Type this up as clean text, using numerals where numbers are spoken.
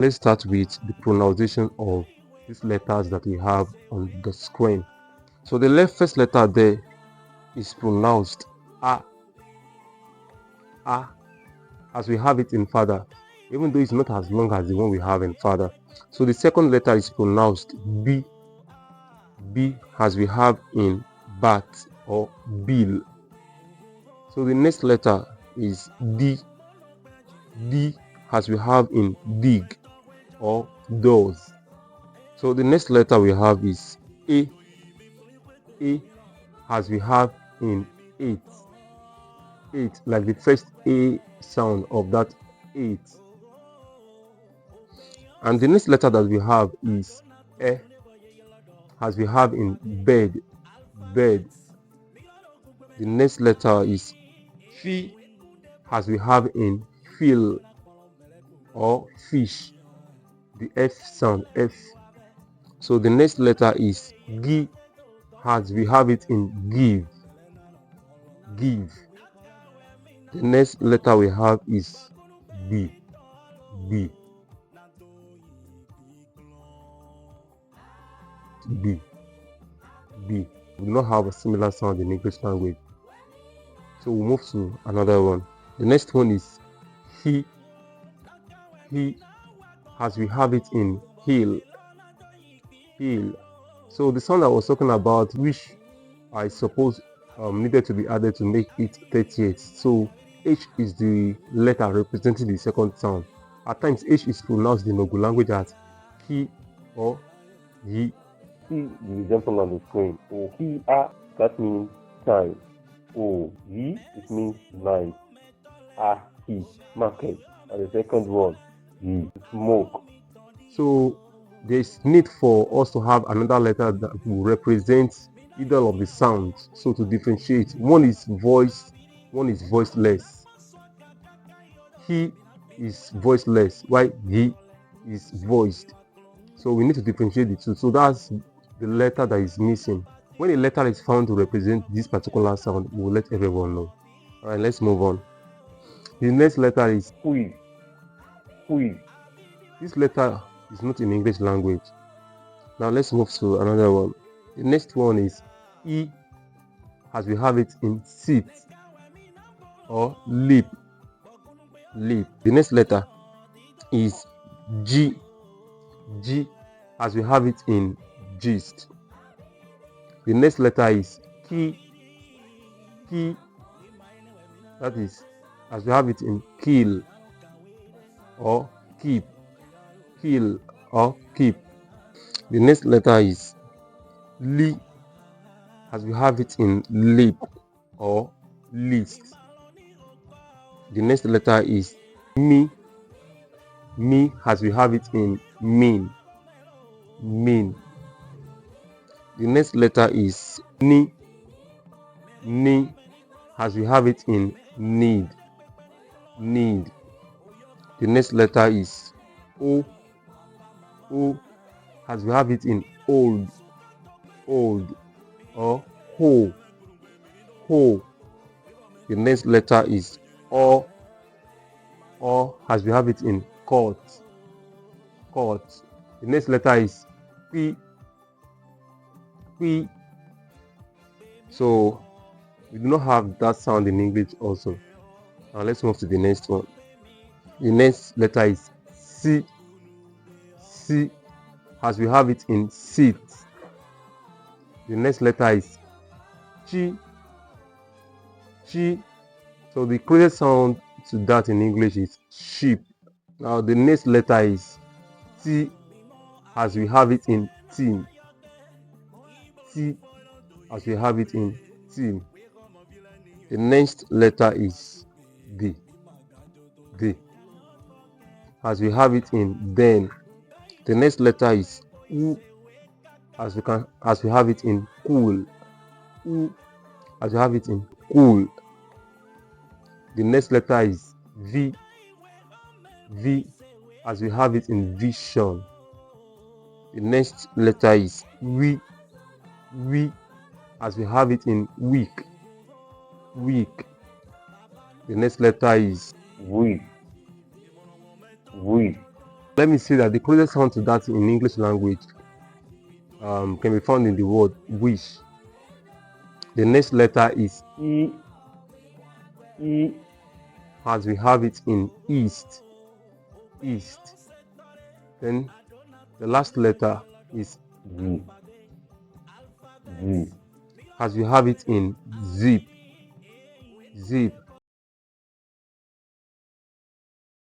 Let's start with the pronunciation of these letters that we have on the screen. So the first letter there is pronounced A, A, as we have it in father, even though it's not as long as the one we have in father. So the second letter is pronounced B, B, as we have in bat or bill. So the next letter is D, D, as we have in dig or doors. So the next letter we have is A, A, as we have in eight, eight, like the first A sound of that eight. And the next letter that we have is E, as we have in bed, bed. The next letter is F, as we have in fill or fish, the F sound, F. So the next letter is G, as we have it in give, give. The next letter we have is B, B, B, B. We do not have a similar sound in English language. So we'll move to another one. The next one is he, as we have it in hill, hill. So the sound I was talking about, which I suppose needed to be added to make it 38. So H is the letter representing the second sound. At times H is pronounced in Ogu language as ki or yi. See the example on the screen. O hi a, that means time. O yi, it means night. A hi, market. And the second one, yi, smoke. So there's need for us to have another letter that will represent either of the sounds. So to differentiate, one is voiced, one is voiceless. He is voiceless, while he is voiced. So we need to differentiate the two. So that's the letter that is missing. When a letter is found to represent this particular sound, we'll let everyone know. All right, let's move on. The next letter is hui. Hui. This letter is not in English language. Now let's move to another one. The next one is E, as we have it in sit or lip, lip. The next letter is G, G, as we have it in gist. The next letter is Ki, Ki, that is as we have it in kill or keep, kill or keep. The next letter is Li, as we have it in lip or list. The next letter is Mi, Mi, as we have it in mean, mean. The next letter is Ni, Ni, as we have it in need, need. The next letter is O, O, as we have it in old, old or ho, ho. The next letter is O, as we have it in court, court. The next letter is P, P. So we do not have that sound in English also. Now let's move to the next one. The next letter is C, C, as we have it in seat. The next letter is Chi, Chi. So the closest sound to that in English is sheep. Now the next letter is T, as we have it in team, T, as we have it in team. The next letter is D, D, as we have it in then. The next letter is U, as we have it in cool, U, as we have it in cool. The next letter is V, V, as we have it in vision. The next letter is we, as we have it in week, week. The next letter is we. Let me say that the closest sound to that in English language can be found in the word wish. The next letter is E, E, as we have it in east, east. Then the last letter is Z, Z, as we have it in zip, zip.